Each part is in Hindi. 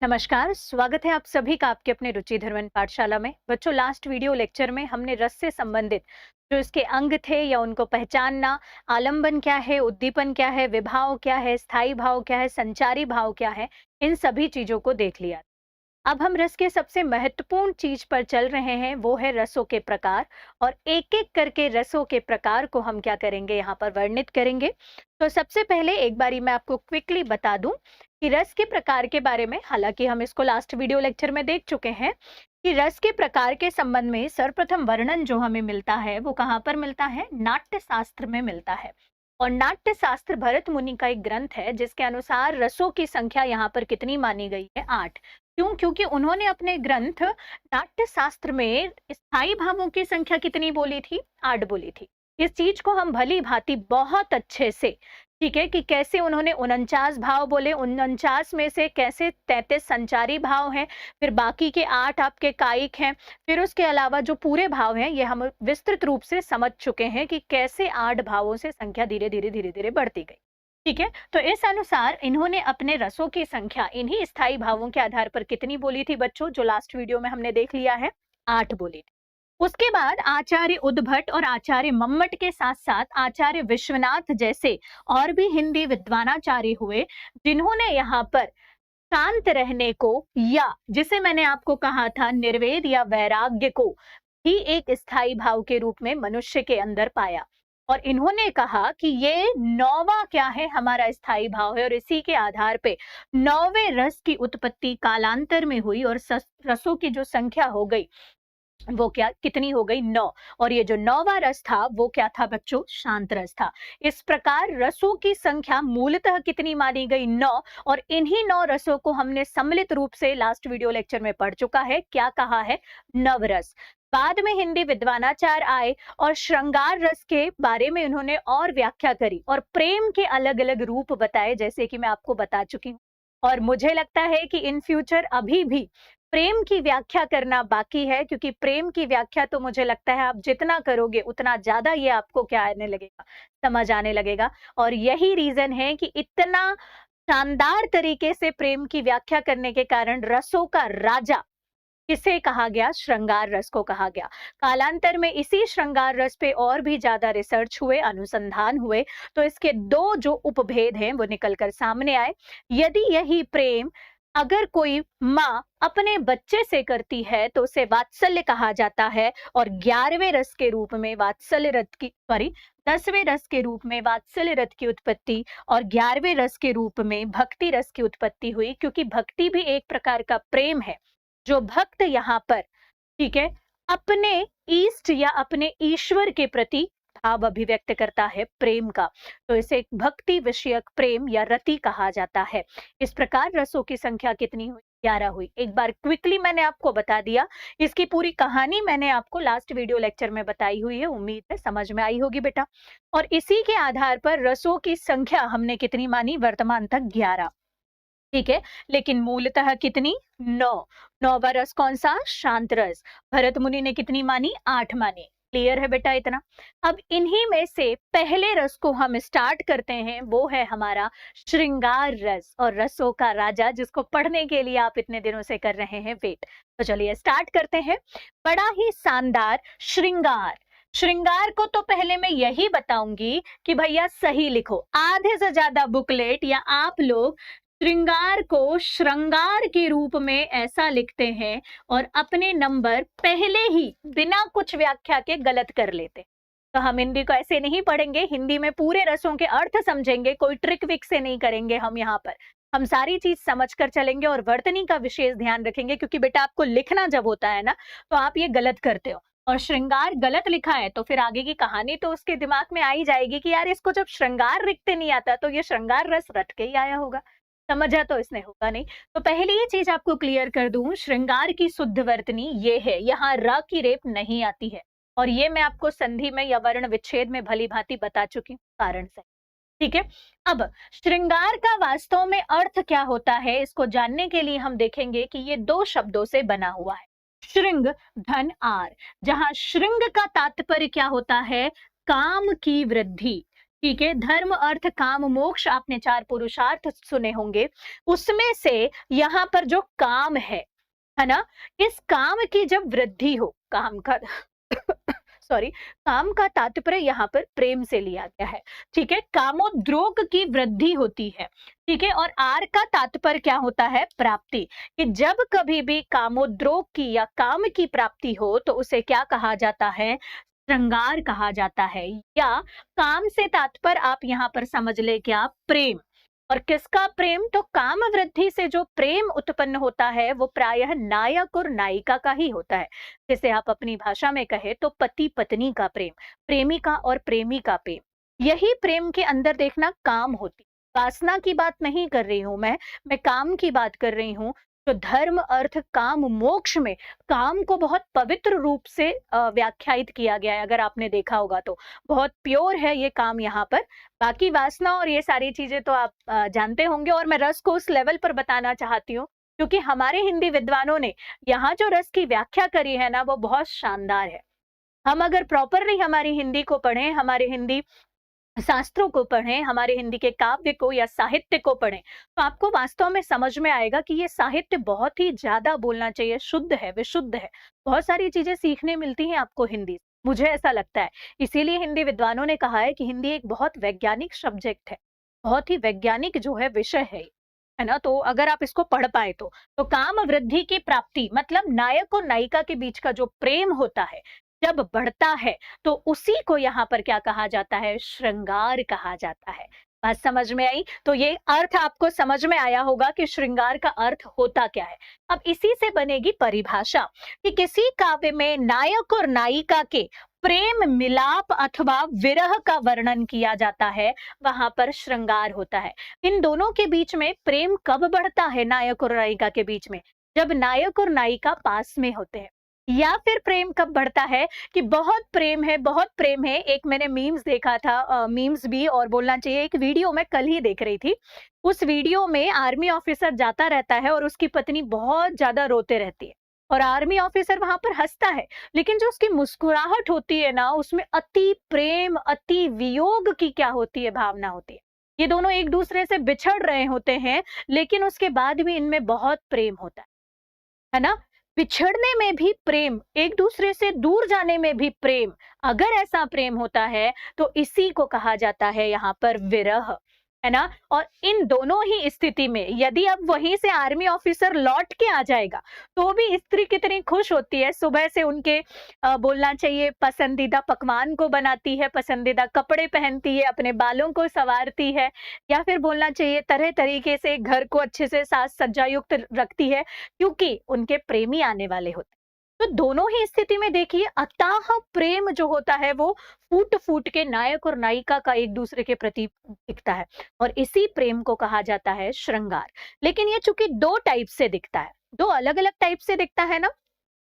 नमस्कार, स्वागत है आप सभी का आपके अपने रुचि धर्मन पाठशाला में। बच्चों, लास्ट वीडियो लेक्चर में हमने रस से संबंधित जो इसके अंग थे या उनको पहचानना, आलंबन क्या है, उद्दीपन क्या है, विभाव क्या है, स्थायी भाव क्या है, संचारी भाव क्या है, इन सभी चीजों को देख लिया। अब हम रस के सबसे महत्वपूर्ण चीज पर चल रहे हैं, वो है रसों के प्रकार। और एक एक करके रसों के प्रकार को हम क्या करेंगे, यहाँ पर वर्णित करेंगे। तो सबसे पहले एक बारी मैं आपको क्विकली बता दूं कि रस के प्रकार के बारे में, हालांकि हम इसको लास्ट वीडियो लेक्चर में देख चुके हैं कि रस के प्रकार के संबंध में सर्वप्रथम वर्णन जो हमें मिलता है वो कहाँ पर मिलता है, नाट्य शास्त्र में मिलता है। और नाट्य शास्त्र भरत मुनि का एक ग्रंथ है जिसके अनुसार रसों की संख्या यहाँ पर कितनी मानी गई है, 8। क्यों? क्योंकि उन्होंने अपने ग्रंथ नाट्य शास्त्र में स्थायी भावों की संख्या कितनी बोली थी, 8 बोली थी। इस चीज को हम भली भांति बहुत अच्छे से, ठीक है, कि कैसे उन्होंने 49 भाव बोले, 49 में से कैसे 33 संचारी भाव हैं, फिर बाकी के 8 आपके कायिक हैं, फिर उसके अलावा जो पूरे भाव हैं ये हम विस्तृत रूप से समझ चुके हैं कि कैसे 8 भावों से संख्या धीरे धीरे बढ़ती गई। ठीक है, तो इस अनुसार इन्होंने अपने रसों की संख्या इन्हीं स्थायी भावों के आधार पर कितनी बोली थी बच्चों, जो लास्ट वीडियो में हमने देख लिया है, 8 बोली थी। उसके बाद आचार्य उद्भट और आचार्य मम्मट के साथ साथ आचार्य विश्वनाथ जैसे और भी हिंदी विद्वानाचार्य हुए, जिन्होंने यहाँ पर शांत रहने को, या जिसे मैंने आपको कहा था निर्वेद या वैराग्य को ही एक स्थायी भाव के रूप में मनुष्य के अंदर पाया। और इन्होंने कहा कि ये 9वां क्या है, हमारा स्थायी भाव है, और इसी के आधार पे 9वें रस की उत्पत्ति कालांतर में हुई और रसों की जो संख्या हो गई वो क्या कितनी हो गई, 9। और ये जो 9वां रस था वो क्या था बच्चों, शांत रस था। इस प्रकार रसों की संख्या मूलतः कितनी मानी गई, 9। और इन्हीं 9 रसों को हमने सम्मिलित रूप से लास्ट वीडियो लेक्चर में पढ़ चुका है, क्या कहा है, नवरस। बाद में हिंदी विद्वानाचार्य आए और श्रृंगार रस के बारे में उन्होंने और व्याख्या करी और प्रेम के अलग अलग रूप बताए, जैसे कि मैं आपको बता चुकी हूँ। और मुझे लगता है कि इन फ्यूचर अभी भी प्रेम की व्याख्या करना बाकी है, क्योंकि प्रेम की व्याख्या तो मुझे लगता है आप जितना करोगे उतना ज्यादा ये आपको क्या आने लगेगा, समझ आने लगेगा। और यही रीजन है कि इतना शानदार तरीके से प्रेम की व्याख्या करने के कारण रसों का राजा किसे कहा गया, श्रृंगार रस को कहा गया। कालांतर में इसी श्रृंगार रस पे और भी ज्यादा रिसर्च हुए, अनुसंधान हुए, तो इसके 2 जो उपभेद हैं वो निकलकर सामने आए। यदि यही प्रेम अगर कोई माँ अपने बच्चे से करती है तो उसे वात्सल्य कहा जाता है, और 11वें रस के रूप में वात्सल्य रथ की, सॉरी, 10वें रस के रूप में वात्सल्य रथ की उत्पत्ति और 11वें रस के रूप में भक्ति रस की उत्पत्ति हुई। क्योंकि भक्ति भी एक प्रकार का प्रेम है, जो भक्त यहाँ पर, ठीक है, अपने ईष्ट या अपने ईश्वर के प्रति भाव अभिव्यक्त करता है, प्रेम का। तो इसे भक्ति विषयक प्रेम या रति कहा जाता है। इस प्रकार रसों की संख्या कितनी हुई, 11 हुई। एक बार क्विकली मैंने आपको बता दिया, इसकी पूरी कहानी मैंने आपको लास्ट वीडियो लेक्चर में बताई हुई है, उम्मीद है समझ में आई होगी बेटा। और इसी के आधार पर रसों की संख्या हमने कितनी मानी, वर्तमान तक 11, ठीक है। लेकिन मूलतः कितनी, 9। 9वां रस कौन सा, शांत रस। भरत मुनि ने कितनी मानी, 8 मानी। क्लियर है बेटा इतना। अब इन्हीं में से पहले रस को हम स्टार्ट करते हैं, वो है हमारा श्रृंगार रस, और रसों का राजा, जिसको पढ़ने के लिए आप इतने दिनों से कर रहे हैं वेट। तो चलिए स्टार्ट करते हैं। बड़ा ही शानदार श्रृंगार। श्रृंगार को तो पहले मैं यही बताऊंगी कि भैया सही लिखो। आधे से ज्यादा बुकलेट या आप लोग श्रृंगार को श्रृंगार के रूप में ऐसा लिखते हैं और अपने नंबर पहले ही बिना कुछ व्याख्या के गलत कर लेते। तो हम हिंदी को ऐसे नहीं पढ़ेंगे, हिंदी में पूरे रसों के अर्थ समझेंगे, कोई ट्रिक विक से नहीं करेंगे। हम यहाँ पर हम सारी चीज समझ कर चलेंगे और वर्तनी का विशेष ध्यान रखेंगे, क्योंकि बेटा आपको लिखना जब होता है ना तो आप ये गलत करते हो, और श्रृंगार गलत लिखा है तो फिर आगे की कहानी तो उसके दिमाग में आ ही जाएगी कि यार इसको जब श्रृंगार लिखते नहीं आता तो ये श्रृंगार रस रट के ही आया होगा, समझा तो इसने होगा नहीं। तो पहले ये चीज आपको क्लियर कर दूं, श्रृंगार की शुद्ध वर्तनी ये है, यहाँ र की रेप नहीं आती है, और ये मैं आपको संधि में या वर्ण विच्छेद में भली भांति बता चुकी हूँ कारण से, ठीक है। अब श्रृंगार का वास्तव में अर्थ क्या होता है, इसको जानने के लिए हम देखेंगे कि ये 2 शब्दों से बना हुआ है, श्रृंग धन आर। जहां श्रृंग का तात्पर्य क्या होता है, काम की वृद्धि, ठीक है, धर्म अर्थ काम मोक्ष आपने 4 पुरुषार्थ सुने होंगे। उसमें से यहाँ पर जो काम है ना? इस काम की जब वृद्धि हो, काम का सॉरी, काम का तात्पर्य यहाँ पर प्रेम से लिया गया है। ठीक है, कामोद्रोग की वृद्धि होती है। ठीक है, और आर का तात्पर्य क्या होता है? प्राप्ति। कि जब कभी भी कामोद्रोग की या काम की प्राप्ति हो तो उसे क्या कहा जाता है? श्रृंगार कहा जाता है। या काम से तात्पर्य आप यहाँ पर समझ ले क्या? प्रेम। और किसका प्रेम? तो काम वृद्धि से जो प्रेम उत्पन्न होता है वो प्रायः नायक और नायिका का ही होता है। जैसे आप अपनी भाषा में कहे तो पति पत्नी का प्रेम, प्रेमिका और प्रेमी का प्रेम, यही प्रेम के अंदर देखना काम होती। वासना की बात नहीं कर रही हूं मैं काम की बात कर रही हूँ। तो धर्म अर्थ काम मोक्ष में काम को बहुत पवित्र रूप से व्याख्यायित किया गया है। अगर आपने देखा होगा तो बहुत प्योर है ये काम यहाँ पर। बाकी वासना और ये सारी चीजें तो आप जानते होंगे, और मैं रस को उस लेवल पर बताना चाहती हूँ क्योंकि हमारे हिंदी विद्वानों ने यहाँ जो रस की व्याख्या करी है ना वो बहुत शानदार है। हम अगर प्रॉपरली हमारी हिंदी को पढ़ें, हमारे हिंदी शास्त्रों को पढ़ें, हमारे हिंदी के काव्य को या साहित्य को पढ़ें, तो आपको वास्तव में समझ में आएगा कि ये साहित्य बहुत ही ज्यादा बोलना चाहिए, शुद्ध है, विशुद्ध है। बहुत सारी चीजें सीखने मिलती हैं आपको हिंदी से, मुझे ऐसा लगता है। इसीलिए हिंदी विद्वानों ने कहा है कि हिंदी एक बहुत वैज्ञानिक सब्जेक्ट है, बहुत ही वैज्ञानिक जो है विषय है ना? तो अगर आप इसको पढ़ पाए तो काम वृद्धि की प्राप्ति मतलब नायक और नायिका के बीच का जो प्रेम होता है जब बढ़ता है तो उसी को यहाँ पर क्या कहा जाता है? श्रृंगार कहा जाता है। बात समझ में आई? तो ये अर्थ आपको समझ में आया होगा कि श्रृंगार का अर्थ होता क्या है। अब इसी से बनेगी परिभाषा कि किसी काव्य में नायक और नायिका के प्रेम मिलाप अथवा विरह का वर्णन किया जाता है, वहां पर श्रृंगार होता है। इन दोनों के बीच में प्रेम कब बढ़ता है? नायक और नायिका के बीच में जब नायक और नायिका पास में होते हैं। या फिर प्रेम कब बढ़ता है कि बहुत प्रेम है, बहुत प्रेम है। एक मैंने मीम्स देखा था, मीम्स भी और बोलना चाहिए, एक वीडियो मैं कल ही देख रही थी। उस वीडियो में आर्मी ऑफिसर जाता रहता है और उसकी पत्नी बहुत ज्यादा रोते रहती है और आर्मी ऑफिसर वहां पर हंसता है, लेकिन जो उसकी मुस्कुराहट होती है ना उसमें अति प्रेम, अति वियोग की क्या होती है? भावना होती है। ये दोनों एक दूसरे से बिछड़ रहे होते हैं लेकिन उसके बाद भी इनमें बहुत प्रेम होता है ना? बिछड़ने में भी प्रेम, एक दूसरे से दूर जाने में भी प्रेम। अगर ऐसा प्रेम होता है तो इसी को कहा जाता है यहाँ पर विरह, है ना? और इन दोनों ही स्थिति में यदि अब वहीं से आर्मी ऑफिसर लौट के आ जाएगा तो भी स्त्री कितनी खुश होती है। सुबह से उनके बोलना चाहिए पसंदीदा पकवान को बनाती है, पसंदीदा कपड़े पहनती है, अपने बालों को संवारती है, या फिर बोलना चाहिए तरह तरीके से घर को अच्छे से साज सज्जा युक्त रखती है क्योंकि उनके प्रेमी आने वाले होते हैं। तो दोनों ही स्थिति में देखिए अथाह प्रेम जो होता है वो फूट फूट के नायक और नायिका का एक दूसरे के प्रति दिखता है और इसी प्रेम को कहा जाता है श्रृंगार। लेकिन ये चूंकि दो टाइप से दिखता है, दो अलग अलग टाइप से दिखता है ना।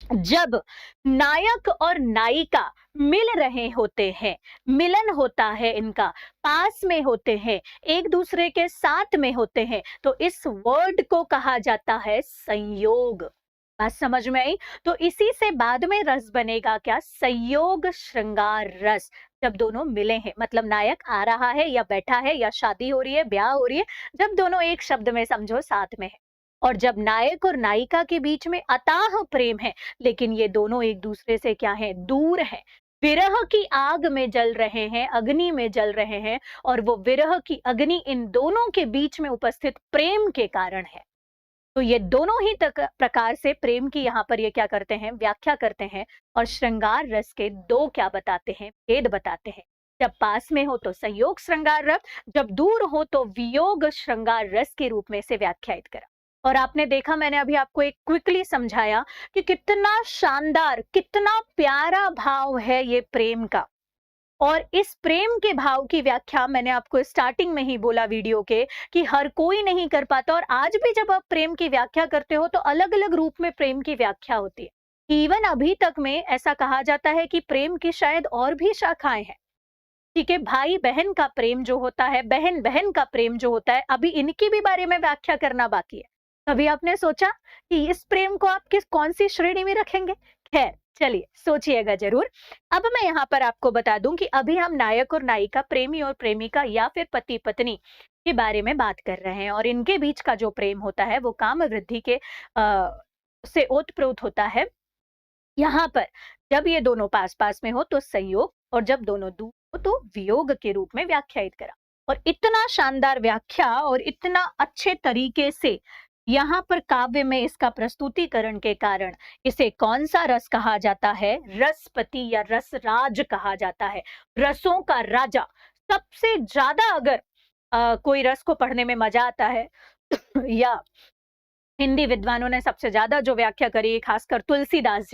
जब नायक और नायिका मिल रहे होते हैं, मिलन होता है इनका, पास में होते हैं, एक दूसरे के साथ में होते हैं, तो इस वर्ड को कहा जाता है संयोग। बात समझ में आई? तो इसी से बाद में रस बनेगा क्या? संयोग श्रृंगार रस। जब दोनों मिले हैं मतलब नायक आ रहा है या बैठा है या शादी हो रही है, ब्याह हो रही है, जब दोनों एक शब्द में समझो साथ में है। और जब नायक और नायिका के बीच में अथाह प्रेम है लेकिन ये दोनों एक दूसरे से क्या है? दूर है, विरह की आग में जल रहे हैं, अग्नि में जल रहे हैं, और वो विरह की अग्नि इन दोनों के बीच में उपस्थित प्रेम के कारण है। तो ये दोनों ही प्रकार से प्रेम की यहाँ पर ये क्या करते हैं? व्याख्या करते हैं। और श्रृंगार रस के दो क्या बताते हैं? भेद बताते हैं। जब पास में हो तो संयोग श्रृंगार रस, जब दूर हो तो वियोग श्रृंगार रस के रूप में से व्याख्यायित करा। और आपने देखा, मैंने अभी आपको एक क्विकली समझाया कि कितना शानदार, कितना प्यारा भाव है ये प्रेम का। और इस प्रेम के भाव की व्याख्या मैंने आपको स्टार्टिंग में ही बोला वीडियो के कि हर कोई नहीं कर पाता, और आज भी जब आप प्रेम की व्याख्या करते हो तो अलग अलग रूप में प्रेम की व्याख्या होती है। इवन अभी तक में ऐसा कहा जाता है कि प्रेम की शायद और भी शाखाएं हैं। ठीक है, भाई बहन का प्रेम जो होता है, बहन बहन का प्रेम जो होता है, अभी इनकी भी बारे में व्याख्या करना बाकी है। कभी आपने सोचा कि इस प्रेम को आप कौन सी श्रेणी में रखेंगे? खैर, चलिए सोचिएगा जरूर। अब मैं यहाँ पर आपको बता दूं कि अभी हम नायक और नायिका, प्रेमी और प्रेमिका या फिर पति पत्नी के बारे में बात कर रहे हैं, और इनके बीच का जो प्रेम होता है वो काम वृद्धि के से ओतप्रोत होता है। यहाँ पर जब ये दोनों पास पास में हो तो संयोग, और जब दोनों दूर हो तो वियोग के रूप में व्याख्यायित करा। और इतना शानदार व्याख्या और इतना अच्छे तरीके से यहाँ पर काव्य में इसका प्रस्तुतिकरण के कारण इसे कौन सा रस कहा जाता है? रसपति या रसराज कहा जाता है, रसों का राजा। सबसे ज्यादा अगर कोई रस को पढ़ने में मजा आता है या हिंदी विद्वानों ने सबसे ज्यादा जो व्याख्या करी है, खासकर तुलसीदास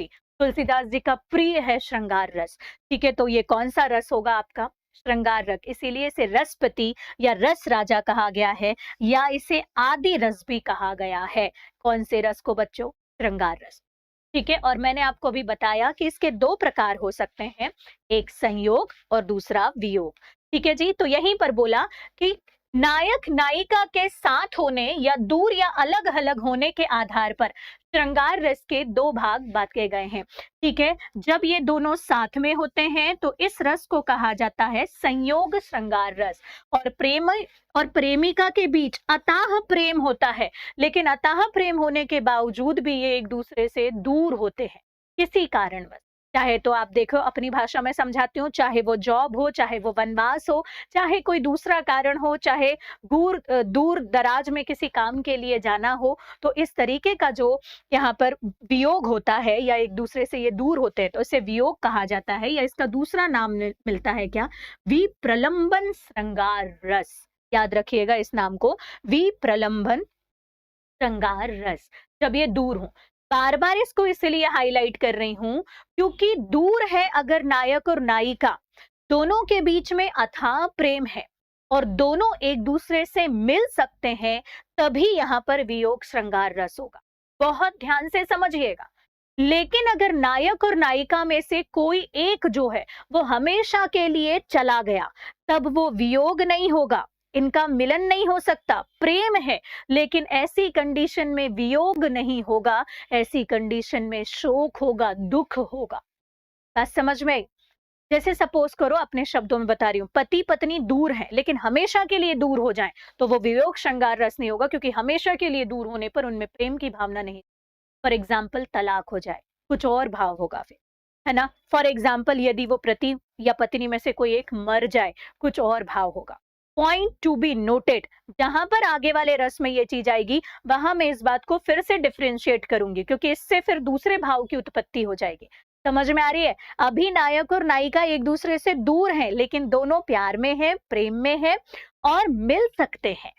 जी का प्रिय है श्रृंगार रस। ठीक है, तो ये कौन सा रस होगा आपका? श्रृंगार रस। इसीलिए इसे रसपति या रस राजा कहा गया है, या इसे आदि रस भी कहा गया है। कौन से रस को बच्चों? श्रृंगार रस। ठीक है, और मैंने आपको भी बताया कि इसके दो प्रकार हो सकते हैं, एक संयोग और दूसरा वियोग। ठीक है जी, तो यहीं पर बोला कि नायक नायिका के साथ होने या दूर या अलग अलग होने के आधार पर श्रृंगार रस के दो भाग बांटे गए हैं। ठीक है, जब ये दोनों साथ में होते हैं तो इस रस को कहा जाता है संयोग श्रृंगार रस। और प्रेम और प्रेमिका के बीच अथाह प्रेम होता है, लेकिन अथाह प्रेम होने के बावजूद भी ये एक दूसरे से दूर होते हैं किसी कारणवश। चाहे तो आप देखो, अपनी भाषा में समझाती हूँ, चाहे वो जॉब हो, चाहे वो वनवास हो, चाहे कोई दूसरा कारण हो, चाहे दूर दराज में किसी काम के लिए जाना हो, तो इस तरीके का जो यहाँ पर वियोग होता है या एक दूसरे से ये दूर होते हैं तो इसे वियोग कहा जाता है, या इसका दूसरा नाम मिलता है क्या? विप्रलंबन श्रृंगार रस। याद रखिएगा इस नाम को, विप्रलंबन श्रृंगार रस। जब ये दूर हो, बार बार इसको इसलिए हाईलाइट कर रही हूं क्योंकि दूर है अगर नायक और नायिका, दोनों के बीच में अथाह प्रेम है और दोनों एक दूसरे से मिल सकते हैं, तभी यहाँ पर वियोग श्रृंगार रस होगा। बहुत ध्यान से समझिएगा। लेकिन अगर नायक और नायिका में से कोई एक जो है वो हमेशा के लिए चला गया, तब वो वियोग नहीं होगा, इनका मिलन नहीं हो सकता। प्रेम है लेकिन ऐसी कंडीशन में वियोग नहीं होगा, ऐसी कंडीशन में शोक होगा, दुख होगा। बात समझ में आई? जैसे सपोज करो, अपने शब्दों में बता रही हूँ, पति पत्नी दूर हैं लेकिन हमेशा के लिए दूर हो जाएं तो वो वियोग श्रृंगार रस नहीं होगा, क्योंकि हमेशा के लिए दूर होने पर उनमें प्रेम की भावना नहीं। फॉर एग्जाम्पल तलाक हो जाए, कुछ और भाव होगा फिर, है ना। फॉर एग्जाम्पल यदि वो पति या पत्नी में से कोई एक मर जाए, कुछ और भाव होगा। पॉइंट टू बी नोटेड, जहां पर आगे वाले रस में ये चीज आएगी वहां मैं इस बात को फिर से डिफरेंशिएट करूंगी, क्योंकि इससे फिर दूसरे भाव की उत्पत्ति हो जाएगी। समझ में आ रही है? अभी नायक और नायिका एक दूसरे से दूर हैं लेकिन दोनों प्यार में है, प्रेम में है और मिल सकते हैं।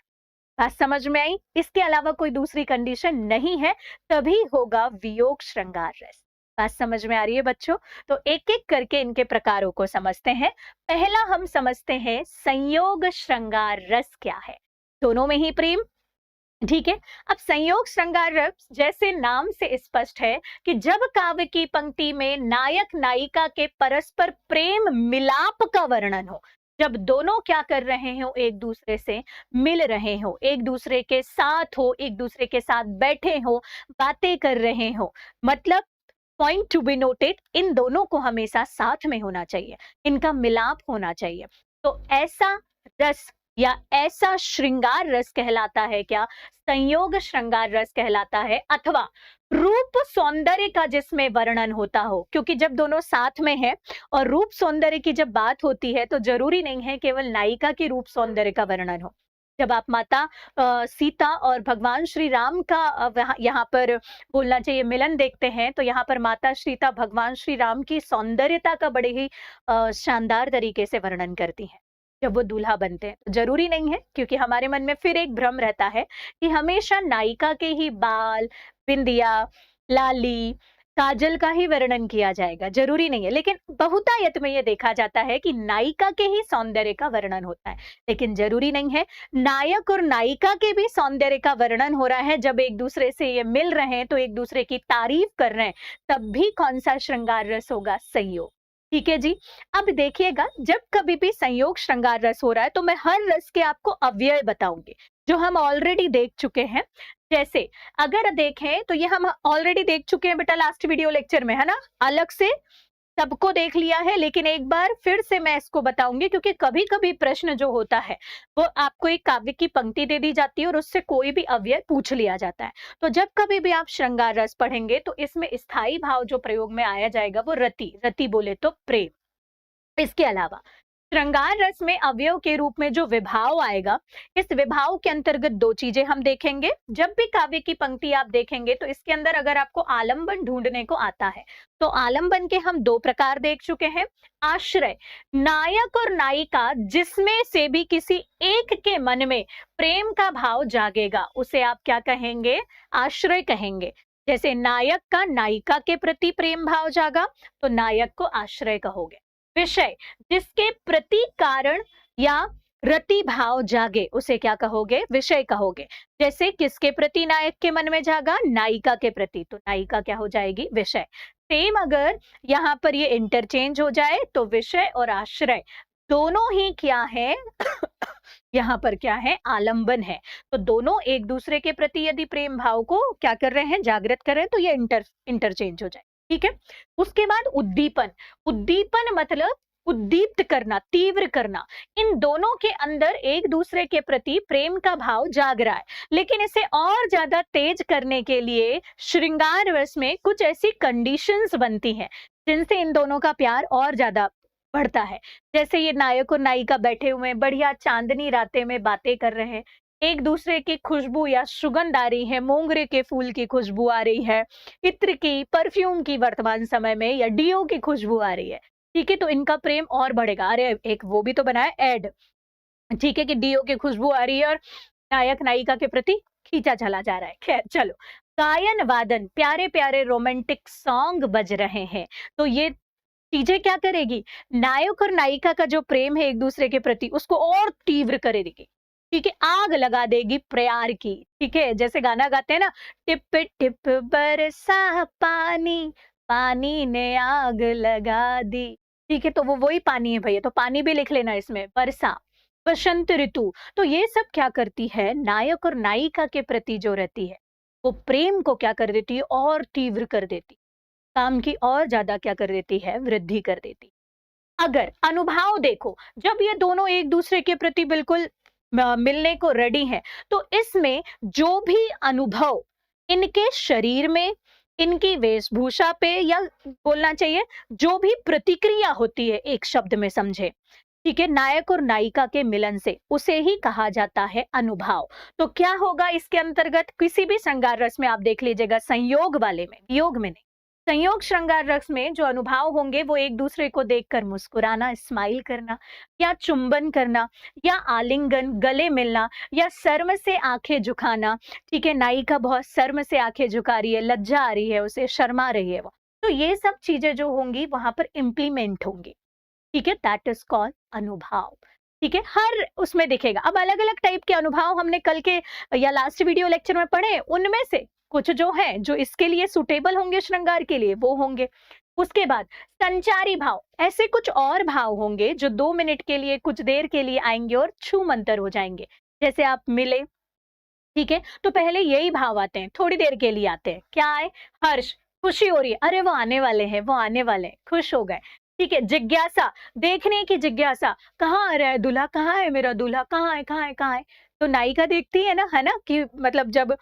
बात समझ में आई? इसके अलावा कोई दूसरी कंडीशन नहीं है, तभी होगा वियोग श्रृंगार रस। बात समझ में आ रही है बच्चों? तो एक एक करके इनके प्रकारों को समझते हैं। पहला हम समझते हैं संयोग श्रृंगार रस क्या है। दोनों में ही प्रेम, ठीक है। अब संयोग श्रृंगार रस जैसे नाम से स्पष्ट है कि जब काव्य की पंक्ति में नायक नायिका के परस्पर प्रेम मिलाप का वर्णन हो, जब दोनों क्या कर रहे हो, एक दूसरे से मिल रहे हो, एक दूसरे के साथ हो, एक दूसरे के साथ बैठे हो, बातें कर रहे हो, मतलब पॉइंट टू बी नोटेड, इन दोनों को हमेशा साथ में होना चाहिए, इनका मिलाप होना चाहिए। तो ऐसा रस या ऐसा श्रृंगार रस कहलाता है क्या? संयोग श्रृंगार रस कहलाता है। अथवा रूप सौंदर्य का जिसमें वर्णन होता हो, क्योंकि जब दोनों साथ में है और रूप सौंदर्य की जब बात होती है तो जरूरी नहीं है केवल नायिका के रूप सौंदर्य का वर्णन हो। जब आप माता सीता और भगवान श्री राम का यहाँ पर बोलना चाहिए मिलन देखते हैं, तो यहाँ पर माता सीता भगवान श्री राम की सौंदर्यता का बड़े ही शानदार तरीके से वर्णन करती हैं जब वो दूल्हा बनते हैं। तो जरूरी नहीं है, क्योंकि हमारे मन में फिर एक भ्रम रहता है कि हमेशा नायिका के ही बाल, बिंदिया, लाली, काजल का ही वर्णन किया जाएगा। जरूरी नहीं है, लेकिन बहुतायत में ये देखा जाता है कि नायिका के ही सौंदर्य का वर्णन होता है, लेकिन जरूरी नहीं है। नायक और नायिका के भी सौंदर्य का वर्णन हो रहा है, जब एक दूसरे से ये मिल रहे हैं तो एक दूसरे की तारीफ कर रहे हैं, तब भी कौन सा श्रृंगार रस होगा? संयोग। ठीक है जी। अब देखिएगा, जब कभी भी संयोग श्रृंगार रस हो रहा है तो मैं हर रस के आपको अव्यय बताऊंगी, जो हम ऑलरेडी देख चुके हैं। जैसे अगर देखें तो ये हम ऑलरेडी देख चुके हैं बेटा लास्ट वीडियो लेक्चर में, है ना, अलग से सबको देख लिया है, लेकिन एक बार फिर से मैं इसको बताऊंगी क्योंकि कभी कभी प्रश्न जो होता है वो आपको एक काव्य की पंक्ति दे दी जाती है और उससे कोई भी अव्यय पूछ लिया जाता है। तो जब कभी भी आप श्रृंगार रस पढ़ेंगे तो इसमें स्थायी भाव जो प्रयोग में आया जाएगा वो रति, रति बोले तो प्रेम। इसके अलावा श्रृंगार रस में अवयव के रूप में जो विभाव आएगा, इस विभाव के अंतर्गत दो चीजें हम देखेंगे। जब भी काव्य की पंक्ति आप देखेंगे तो इसके अंदर अगर आपको आलंबन ढूंढने को आता है तो आलंबन के हम दो प्रकार देख चुके हैं। आश्रय, नायक और नायिका जिसमें से भी किसी एक के मन में प्रेम का भाव जागेगा उसे आप क्या कहेंगे? आश्रय कहेंगे। जैसे नायक का नायिका के प्रति प्रेम भाव जागा तो नायक को आश्रय कहोगे। विषय, जिसके प्रति कारण या रति भाव जागे उसे क्या कहोगे? विषय कहोगे। जैसे किसके प्रति नायक के मन में जागा? नायिका के प्रति, तो नायिका क्या हो जाएगी? विषय। सेम अगर यहाँ पर ये इंटरचेंज हो जाए तो विषय और आश्रय दोनों ही क्या है? यहाँ पर क्या है? आलंबन है। तो दोनों एक दूसरे के प्रति यदि प्रेम भाव को क्या कर रहे हैं? जागृत कर रहे हैं, तो ये इंटरचेंज हो जाए। ठीक है। उसके बाद उद्दीपन, उद्दीपन मतलब उद्दीप्त करना, तीव्र करना। इन दोनों के अंदर एक दूसरे के प्रति प्रेम का भाव जाग रहा है, लेकिन इसे और ज्यादा तेज करने के लिए श्रृंगार रस में कुछ ऐसी कंडीशंस बनती हैं जिनसे इन दोनों का प्यार और ज्यादा बढ़ता है। जैसे ये नायक और नायिका बैठे हुए हैं, बढ़िया चांदनी रातें में बातें कर रहे हैं, एक दूसरे की खुशबू या सुगंध आ रही है, मोंगरे के फूल की खुशबू आ रही है, इत्र की, परफ्यूम की वर्तमान समय में, या डीओ की खुशबू आ रही है। ठीक है, तो इनका प्रेम और बढ़ेगा। अरे एक वो भी तो बनाया एड, ठीक है, कि डीओ की खुशबू आ रही है और नायक नायिका के प्रति खींचा चला जा रहा है। खैर चलो, गायन वादन, प्यारे प्यारे रोमांटिक सॉन्ग बज रहे हैं, तो ये चीजें क्या करेगी? नायक और नायिका का जो प्रेम है एक दूसरे के प्रति उसको और तीव्र करेगी। ठीक है, आग लगा देगी प्यार की। ठीक है, जैसे गाना गाते हैं ना, टिप टिप बरसा पानी, पानी ने आग लगा दी। ठीक है, तो वो वही पानी है भैया, तो पानी भी लिख लेना इसमें। वर्षा, बसंत ऋतु, तो ये सब क्या करती है? नायक और नायिका के प्रति जो रहती है वो प्रेम को क्या कर देती है? और तीव्र कर देती, काम की और ज्यादा क्या कर देती है? वृद्धि कर देती। अगर अनुभाव देखो, जब ये दोनों एक दूसरे के प्रति बिल्कुल मिलने को रेडी हैं, तो इसमें जो भी अनुभव इनके शरीर में, इनकी वेशभूषा पे, या बोलना चाहिए जो भी प्रतिक्रिया होती है, एक शब्द में समझे, ठीक है, नायक और नायिका के मिलन से, उसे ही कहा जाता है अनुभाव। तो क्या होगा इसके अंतर्गत? किसी भी श्रृंगार रस में आप देख लीजिएगा, संयोग वाले में, वियोग में नहीं, संयोग श्रृंगार रस में जो अनुभव होंगे वो एक दूसरे को देखकर मुस्कुराना, स्माइल करना, या चुंबन करना, या आलिंगन, गले मिलना, या शर्म से आंखें झुकाना। ठीक है, नायिका बहुत शर्म से आंखें झुका रही है, लज्जा आ रही है, उसे शर्मा रही है वो, तो ये सब चीजें जो होंगी वहां पर इम्प्लीमेंट होंगी। ठीक है, दैट इज कॉल्ड अनुभव। ठीक है, हर उसमें दिखेगा। अब अलग अलग टाइप के अनुभव हमने कल के या लास्ट वीडियो लेक्चर में पढ़े, उनमें से कुछ जो है जो इसके लिए सुटेबल होंगे, श्रृंगार के लिए, वो होंगे। उसके बाद संचारी भाव, ऐसे कुछ और भाव होंगे जो 2 मिनट के लिए, कुछ देर के लिए आएंगे और छू मंतर हो जाएंगे। जैसे आप मिले, ठीक है, तो पहले यही भाव आते हैं, थोड़ी देर के लिए आते हैं। क्या है? हर्ष, खुशी हो रही है, अरे वो आने वाले हैं, वो आने वाले हैं, खुश हो गए। ठीक है, जिज्ञासा, देखने की जिज्ञासा, कहाँ आ रहा है दूल्हा, कहाँ है मेरा दूल्हा, कहाँ है, कहाँ है, कहाँ है। तो नायिका देखती है ना, कि मतलब जब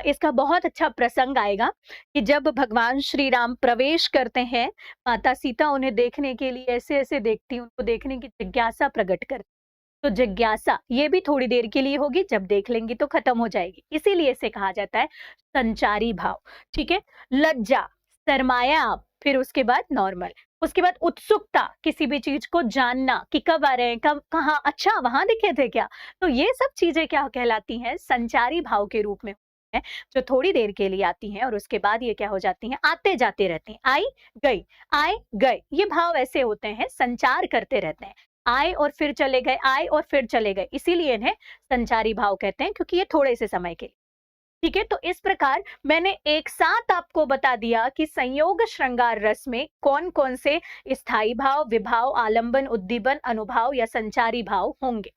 इसका बहुत अच्छा प्रसंग आएगा कि जब भगवान श्री राम प्रवेश करते हैं, माता सीता उन्हें देखने के लिए ऐसे ऐसे देखती, उनको देखने की जिज्ञासा प्रकट करती। तो जिज्ञासा ये भी थोड़ी देर के लिए होगी, जब देख लेंगी तो खत्म हो जाएगी, इसीलिए इसे कहा जाता है संचारी भाव। ठीक है, लज्जा, शर्माया आप, फिर उसके बाद नॉर्मल, उसके बाद उत्सुकता, किसी भी चीज को जानना कि कब आ रहे हैं, कब, कहाँ, अच्छा वहां दिखे थे क्या। तो ये सब चीजें क्या कहलाती हैं? संचारी भाव के रूप में है, जो थोड़ी देर के लिए आती हैं और उसके बाद ये क्या हो जाती हैं? आते जाते रहती हैं, आई गई, आए गए, ये भाव ऐसे होते हैं, संचार करते रहते हैं, आए और फिर चले गए, आए और फिर चले गए, इसीलिए इन्हें संचारी भाव कहते हैं, क्योंकि ये थोड़े से समय के। ठीक है, तो इस प्रकार मैंने एक साथ आपको बता दिया कि संयोग श्रृंगार रस में कौन कौन से स्थायी भाव, विभाव, आलंबन, उद्दीपन, अनुभाव या संचारी भाव होंगे।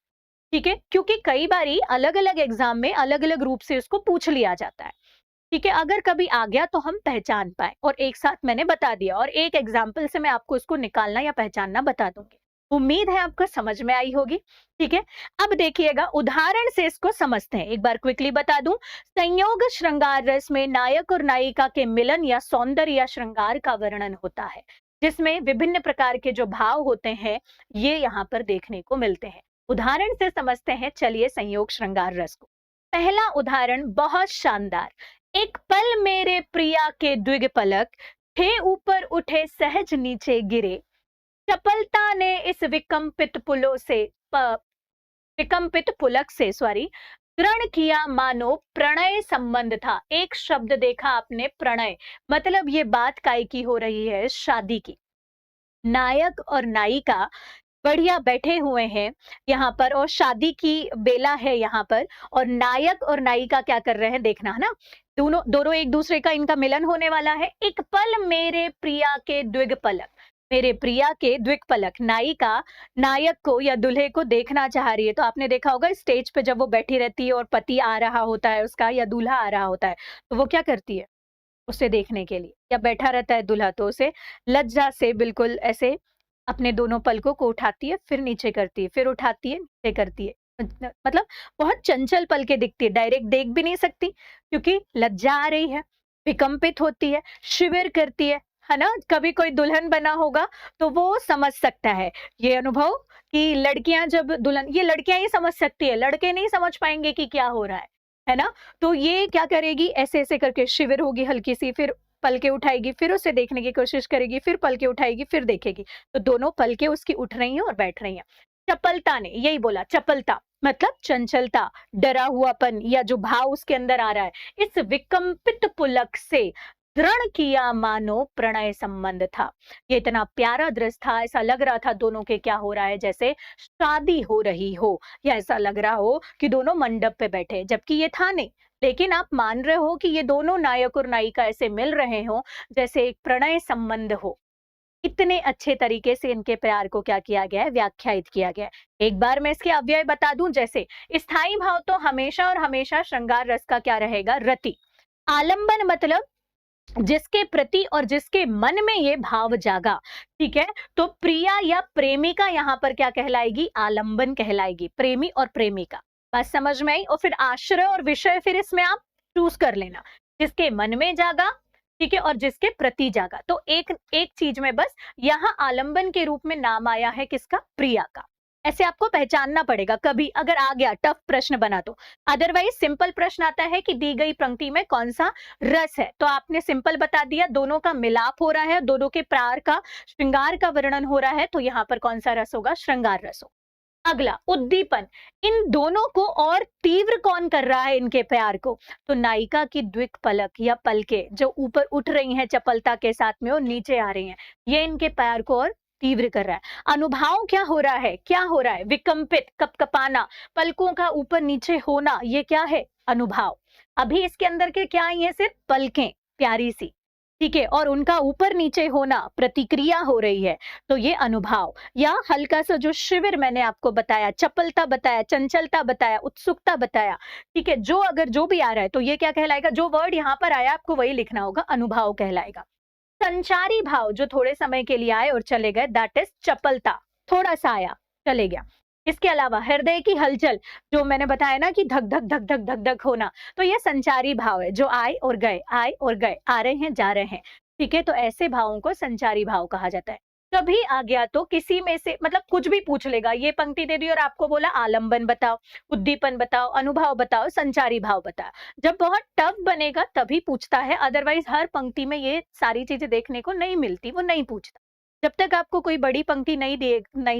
ठीक है, क्योंकि कई बारी अलग अलग एग्जाम में अलग अलग रूप से उसको पूछ लिया जाता है। ठीक है, अगर कभी आ गया तो हम पहचान पाए, और एक साथ मैंने बता दिया और एक एग्जाम्पल से मैं आपको उसको निकालना या पहचानना बता दूंगी। उम्मीद है आपको समझ में आई होगी। ठीक है, अब देखिएगा उदाहरण से इसको समझते हैं। एक बार क्विकली बता दूं, संयोग श्रृंगार रस में नायक और नायिका के मिलन या सौंदर्य या श्रृंगार का वर्णन होता है, जिसमें विभिन्न प्रकार के जो भाव होते हैं ये यहाँ पर देखने को मिलते हैं। उदाहरण से समझते हैं, चलिए संयोग श्रृंगार रस को। पहला उदाहरण बहुत शानदार। एक पल मेरे प्रिया के द्विग पलक, थे ऊपर उठे सहज नीचे गिरे, चपलता ने इस विकंपित पुलक से दृढ़ किया मानो प्रणय संबंध था। एक शब्द देखा आपने, प्रणय, मतलब ये बात काय की हो रही है, शादी की। नायक और नायिका बढ़िया बैठे हुए हैं यहाँ पर, और शादी की बेला है यहाँ पर, और नायक और नायिका क्या कर रहे हैं देखना है ना, दोनों दोनों एक दूसरे का इनका मिलन होने वाला है। एक पल मेरे प्रिया के द्विग पलक, मेरे प्रिया के द्विग पलक, नायिका नायक को या दूल्हे को देखना चाह रही है। तो आपने देखा होगा स्टेज पे जब वो बैठी रहती है और पति आ रहा होता है उसका, या दूल्हा आ रहा होता है, तो वो क्या करती है उसे देखने के लिए, या बैठा रहता है दूल्हा तो उसे लज्जा से बिल्कुल ऐसे अपने दोनों पलकों को उठाती है, फिर नीचे करती है, फिर उठाती है, नीचे करती है। मतलब बहुत चंचल पलके दिखती है, डायरेक्ट देख भी नहीं सकती क्योंकि लज्जा आ रही है, विकंपित होती है, शिविर करती है ना। कभी कोई दुल्हन बना होगा तो वो समझ सकता है ये अनुभव, कि लड़कियां जब दुल्हन, ये लड़कियां ही समझ सकती है, लड़के नहीं समझ पाएंगे कि क्या हो रहा है ना। तो ये क्या करेगी, ऐसे ऐसे करके शिविर होगी हल्की सी, फिर पलके उठाएगी, फिर उसे देखने की कोशिश करेगी, फिर पलके उठाएगी, फिर देखेगी, तो दोनों पलके उसकी उठ रही हैं और बैठ रही हैं। चपलता ने, यही बोला चपलता, मतलब चंचलता, डरा हुआपन, या जो भाव उसके अंदर आ रहा है, इस विकंपित पुलक से दृढ़ किया मानो प्रणय संबंध था। ये इतना प्यारा दृश्य था, ऐसा लग रहा था दोनों के क्या हो रहा है, जैसे शादी हो रही हो, या ऐसा लग रहा हो कि दोनों मंडप पे बैठे, जबकि ये था नहीं। लेकिन आप मान रहे हो कि ये दोनों नायक और नायिका ऐसे मिल रहे हो जैसे एक प्रणय संबंध हो। इतने अच्छे तरीके से इनके प्यार को क्या किया गया है, व्याख्यायित किया गया है। एक बार मैं इसके अव्यय बता दूं, जैसे स्थायी भाव तो हमेशा और हमेशा श्रृंगार रस का क्या रहेगा, रति। आलंबन मतलब जिसके प्रति और जिसके मन में ये भाव जागा, ठीक है, तो प्रिया या प्रेमिका यहाँ पर क्या कहलाएगी, आलंबन कहलाएगी, प्रेमी और प्रेमिका। बात समझ में आई। और फिर आश्रय और विषय फिर इसमें आप चूज कर लेना, जिसके मन में जागा, ठीक है, और जिसके प्रति जागा। तो एक एक चीज में बस यहाँ आलंबन के रूप में नाम आया है किसका, प्रिया का। ऐसे आपको पहचानना पड़ेगा, कभी अगर आ गया टफ प्रश्न बना तो। अदरवाइज सिंपल प्रश्न आता है कि दी गई पंक्ति में कौन सा रस है, तो आपने सिंपल बता दिया, दोनों का मिलाप हो रहा है, दोनों के प्यार का, श्रृंगार का वर्णन हो रहा है, तो यहाँ पर कौन सा रस होगा, श्रृंगार रस हो। अगला उद्दीपन, इन दोनों को और तीव्र कौन कर रहा है इनके प्यार को, तो नायिका की द्विक पलक या पलके जो ऊपर उठ रही हैं चपलता के साथ में और नीचे आ रही हैं, ये इनके प्यार को और तीव्र कर रहा है। अनुभाव क्या हो रहा है, क्या हो रहा है, विकंपित, कपकपाना, पलकों का ऊपर नीचे होना, ये क्या है, अनुभाव। अभी इसके अंदर के क्या आई है, सिर्फ पलकें प्यारी सी, ठीक है, और उनका ऊपर नीचे होना, प्रतिक्रिया हो रही है, तो ये अनुभाव। या हल्का सा जो शिविर मैंने आपको बताया, चपलता बताया, चंचलता बताया, उत्सुकता बताया, ठीक है, जो अगर जो भी आ रहा है तो ये क्या कहलाएगा, जो वर्ड यहाँ पर आया आपको वही लिखना होगा, अनुभाव कहलाएगा। संचारी भाव जो थोड़े समय के लिए आए और चले गए, दैट इज चपलता, थोड़ा सा आया चले गया। इसके अलावा हृदय की हलचल, जो मैंने बताया ना कि धक धक धक धक धक धक होना, तो ये संचारी भाव है, जो आए और गए, आए और गए, आ रहे हैं जा रहे हैं, ठीक है, तो ऐसे भावों को संचारी भाव कहा जाता है। कभी आ गया तो किसी में से, मतलब कुछ भी पूछ लेगा, ये पंक्ति दे दी और आपको बोला आलंबन बताओ, उद्दीपन बताओ, अनुभाव बताओ, संचारी भाव बताओ। जब बहुत टफ बनेगा तभी पूछता है, अदरवाइज हर पंक्ति में ये सारी चीजें देखने को नहीं मिलती, वो नहीं पूछता। जब तक आपको कोई बड़ी पंक्ति नहीं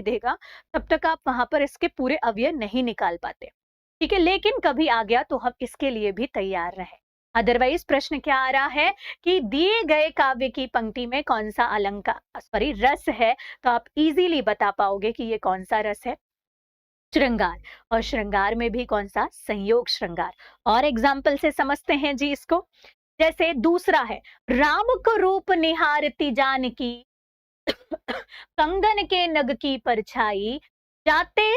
देगा तब तक आप वहां पर इसके पूरे अवयव नहीं निकाल पाते, ठीक है। लेकिन कभी आ गया तो हम इसके लिए भी तैयार रहे। अदरवाइज प्रश्न क्या आ रहा है कि दिए गए काव्य की पंक्ति में कौन सा रस है, तो आप इजीली बता पाओगे कि ये कौन सा रस है, श्रृंगार। और श्रृंगार में भी कौन सा, संयोग श्रृंगार। और एग्जाम्पल से समझते हैं जी इसको। जैसे दूसरा है, राम को रूप निहारती जानकी, कंगन के नग की परछाई, जाते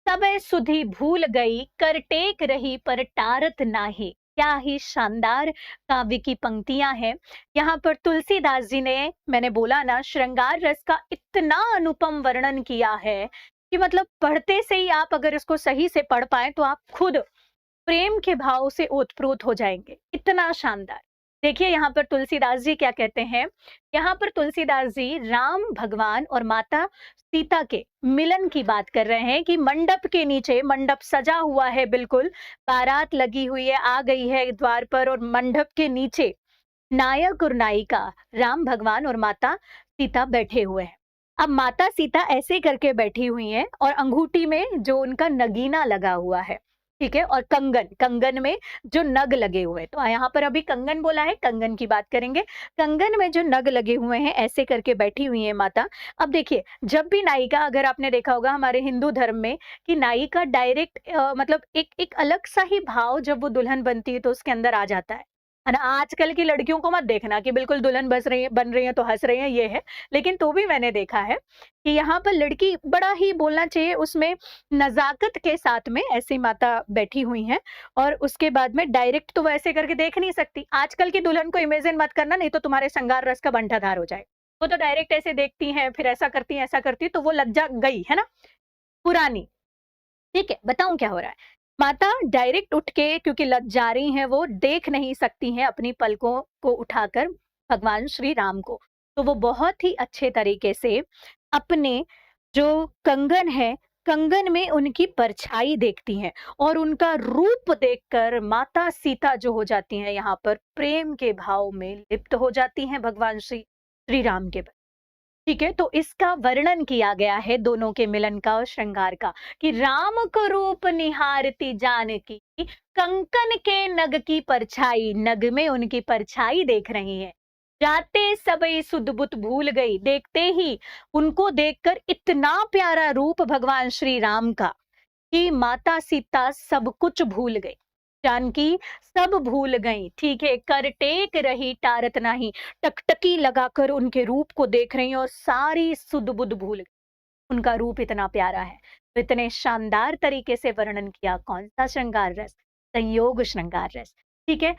सबे सुधि भूल गई, कर टेक रही पर टारत नाही। क्या ही शानदार काव्य की पंक्तियां हैं। यहाँ पर तुलसीदास जी ने, मैंने बोला ना, श्रृंगार रस का इतना अनुपम वर्णन किया है कि मतलब पढ़ते से ही आप अगर इसको सही से पढ़ पाए तो आप खुद प्रेम के भाव से ओतप्रोत हो जाएंगे। इतना शानदार। देखिए यहाँ पर तुलसीदास जी क्या कहते हैं। यहाँ पर तुलसीदास जी राम भगवान और माता सीता के मिलन की बात कर रहे हैं कि मंडप के नीचे, मंडप सजा हुआ है बिल्कुल, बारात लगी हुई है, आ गई है द्वार पर, और मंडप के नीचे नायक और नायिका राम भगवान और माता सीता बैठे हुए हैं। अब माता सीता ऐसे करके बैठी हुई हैं और अंगूठी में जो उनका नगीना लगा हुआ है, ठीक है, और कंगन, कंगन में जो नग लगे हुए हैं, तो यहाँ पर अभी कंगन बोला है, कंगन की बात करेंगे। कंगन में जो नग लगे हुए हैं, ऐसे करके बैठी हुई है माता। अब देखिए, जब भी नायिका, अगर आपने देखा होगा हमारे हिंदू धर्म में कि नायिका डायरेक्ट मतलब एक एक अलग सा ही भाव जब वो दुल्हन बनती है तो उसके अंदर आ जाता है ना। आजकल की लड़कियों को मत देखना कि बिल्कुल दुल्हन बन रही है तो हंस रही है, ये है। लेकिन तो भी मैंने देखा है कि यहाँ पर लड़की बड़ा ही बोलना चाहिए उसमें नजाकत के साथ में ऐसी माता बैठी हुई हैं, और उसके बाद में डायरेक्ट तो वैसे करके देख नहीं सकती। आजकल की दुल्हन को इमेजिन मत करना, नहीं तो तुम्हारे श्रृंगार रस का बंटाधार हो जाए। वो तो डायरेक्ट ऐसे देखती हैं, फिर ऐसा करती हैं, ऐसा करती, तो वो लज्जा गई है ना, पुरानी। ठीक है, बताऊं क्या हो रहा है। माता डायरेक्ट उठ के, क्योंकि लज्जा रही हैं, वो देख नहीं सकती हैं अपनी पलकों को उठाकर भगवान श्री राम को, तो वो बहुत ही अच्छे तरीके से अपने जो कंगन है, कंगन में उनकी परछाई देखती हैं, और उनका रूप देखकर माता सीता जो हो जाती हैं, यहाँ पर प्रेम के भाव में लिप्त हो जाती हैं भगवान श्री राम के। ठीक है, तो इसका वर्णन किया गया है दोनों के मिलन का और श्रृंगार का, कि राम को रूप निहारती जानकी, कंकन के नग की परछाई, नग में उनकी परछाई देख रही है। जाते सबई सुध बुत भूल गई, देखते ही उनको देखकर इतना प्यारा रूप भगवान श्री राम का कि माता सीता सब कुछ भूल गई, जानकी सब भूल गई। ठीक है, कर टेक रही टारत नाही, टकटकी लगाकर उनके रूप को देख रही और सारी सुध बुध भूल गई। उनका रूप इतना प्यारा है। तो इतने शानदार तरीके से वर्णन किया। कौन सा श्रृंगार रस? संयोग श्रृंगार रस। ठीक है,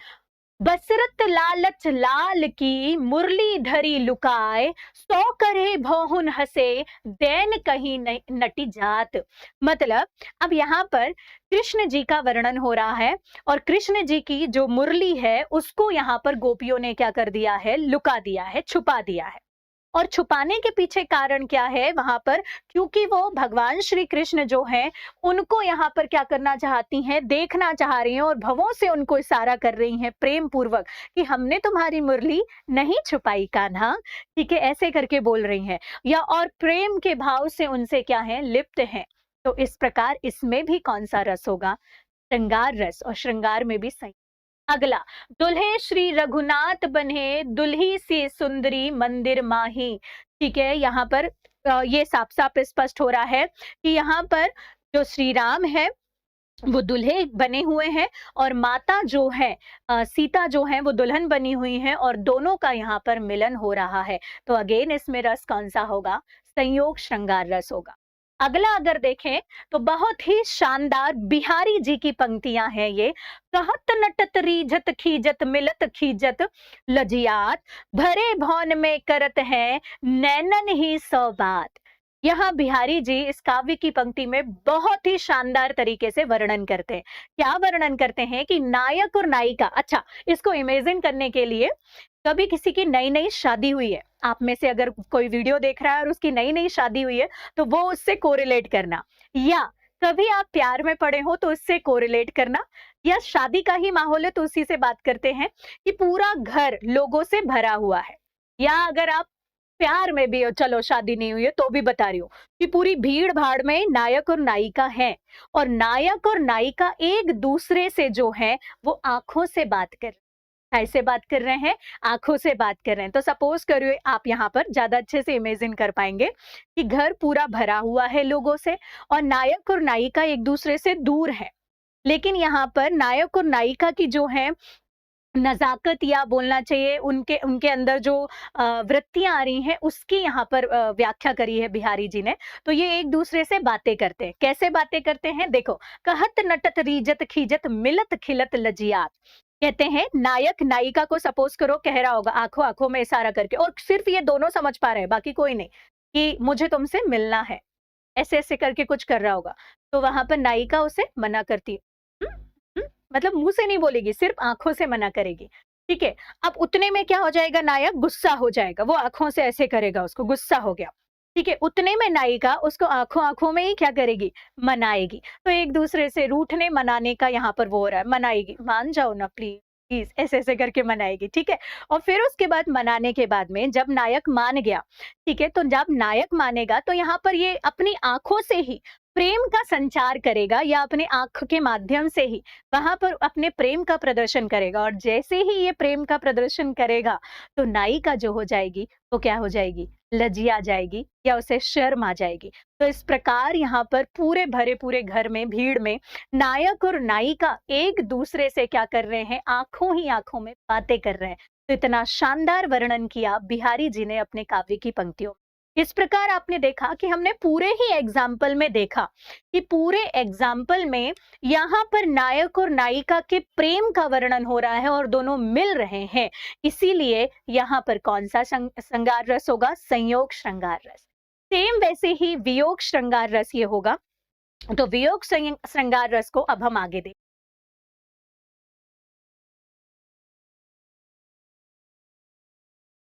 बसरत लालच लाल की, मुरली धरी लुकाए, सौ करे भौहुन हसे, दैन कहीं नटी जात। मतलब अब यहाँ पर कृष्ण जी का वर्णन हो रहा है, और कृष्ण जी की जो मुरली है उसको यहाँ पर गोपियों ने क्या कर दिया है, लुका दिया है, छुपा दिया है। और छुपाने के पीछे कारण क्या है वहां पर, क्योंकि वो भगवान श्री कृष्ण जो हैं उनको यहाँ पर क्या करना चाहती हैं, देखना चाह रही हैं, और भवों से उनको इशारा कर रही हैं प्रेम पूर्वक कि हमने तुम्हारी मुरली नहीं छुपाई कान्हा। ठीक है, ऐसे करके बोल रही हैं, या और प्रेम के भाव से उनसे क्या है, लिप्त हैं। तो इस प्रकार इसमें भी कौन सा रस होगा? श्रृंगार रस। और श्रृंगार में भी सही। अगला, दुल्हे श्री रघुनाथ बने, दुल्ही सी सुंदरी मंदिर माही। ठीक है, यहाँ पर ये साफ साफ स्पष्ट हो रहा है कि यहाँ पर जो श्री राम है वो दुल्हे बने हुए हैं, और माता जो है सीता जो है वो दुल्हन बनी हुई है, और दोनों का यहाँ पर मिलन हो रहा है। तो अगेन इसमें रस कौन सा होगा? संयोग श्रृंगार रस होगा। अगला अगर देखें तो बहुत ही शानदार बिहारी जी की पंक्तियां हैं ये। कहत नटत रीझत खीजत मिलत खीजत लजियात, भरे भौन में करत है नैनन ही सौ बात। यहाँ बिहारी जी इस काव्य की पंक्ति में बहुत ही शानदार तरीके से वर्णन करते हैं। क्या वर्णन करते हैं कि नायक और नायिका, अच्छा इसको इमेजिन करने के लिए, कभी किसी की नई नई शादी हुई है, आप में से अगर कोई वीडियो देख रहा है और उसकी नई नई शादी हुई है तो वो उससे कोरिलेट करना, या कभी आप प्यार में पड़े हो तो उससे कोरिलेट करना, या शादी का ही माहौल है तो उसी से बात करते हैं कि पूरा घर लोगों से भरा हुआ है। या अगर आप प्यार में भी हो, चलो शादी नहीं हुई है तो भी बता रही हूँ कि पूरी भीड़ भाड़ में नायक और नायिका हैं, और नायक और नायिका एक दूसरे से जो है वो आंखों से बात कर, ऐसे बात कर रहे हैं, आंखों से बात कर रहे हैं। तो सपोज करिए आप यहाँ पर ज्यादा अच्छे से इमेजिन कर पाएंगे कि घर पूरा भरा हुआ है लोगों से, और नायक और नायिका एक दूसरे से दूर है, लेकिन यहाँ पर नायक और नायिका की जो है नज़ाकत या बोलना चाहिए उनके उनके अंदर जो वृत्तियाँ आ रही हैं उसकी यहाँ पर व्याख्या करी है बिहारी जी ने। तो ये एक दूसरे से बातें करते हैं। कैसे बातें करते हैं? देखो, कहत नटत रीजत खीजत मिलत खिलत लजियात। कहते हैं नायक नायिका को सपोज़ करो कह रहा होगा आँखों-आँखों में इशारा करके और सिर्फ़ ये दोनों समझ पा रहे हैं, बाकी कोई नहीं, कि मुझे तुमसे मिलना है। ऐसे-ऐसे करके कुछ कर रहा होगा। तो वहाँ पर नायिका उसे मना करती है। हुँ, हुँ, मतलब मुँह से नहीं बोलेगी, सिर्फ़ आँखों से मना करेगी। ठीक है? अब उतने में क्या हो जाएगा नायक गुस्सा हो जाएगा, वो आँखों से ऐसे करेगा उसको, गुस्सा हो गया। ठीक है? उतने में नायिका उसको आँखों-आँखों में ही क्या करेगी? मनाएगी। तो एक-दूसरे से रूठने मनाने का यहाँ पर वो हो रहा है, मनाएगी, मान जाओ ना प्लीज़, ऐसे-ऐसे करके मनाएगी, ठीक है? और फिर उसके बाद मनाने के बाद में जब नायक मान गया, ठीक है? तो जब नायक मानेगा तो यहाँ पर ये अपनी आँखों से ही प्रेम का संचार करेगा या अपने आँख के माध्यम से ही वहाँ पर अपने प्रेम का प्रदर्शन करेगा और जैसे ही ये प्रेम का प्रदर्शन करेगा, तो नायिका जो हो जाएगी, वो क्या हो जाएगी? लजिया जाएगी या उसे शर्म आ जाएगी। तो इस प्रकार यहाँ पर पूरे भरे पूरे घर में, भीड़ में नायक और नायिका एक-दूसरे से क्या कर रहे हैं? आँखों ही आँखों में बातें कर रहे हैं। तो इतना शानदार वर्णन किया बिहारी जी ने अपने काव्य की पंक्तियों में। इस प्रकार आपने देखा कि हमने पूरे ही एग्जाम्पल में देखा कि पूरे एग्जाम्पल में यहाँ पर नायक और नायिका के प्रेम का वर्णन हो रहा है और दोनों मिल रहे हैं। इसीलिए यहाँ पर कौन सा श्रृंगार रस होगा? संयोग श्रृंगार रस। सेम वैसे ही वियोग श्रृंगार रस ये होगा। तो वियोग श्रृंगार रस को अब हम आगे देखें।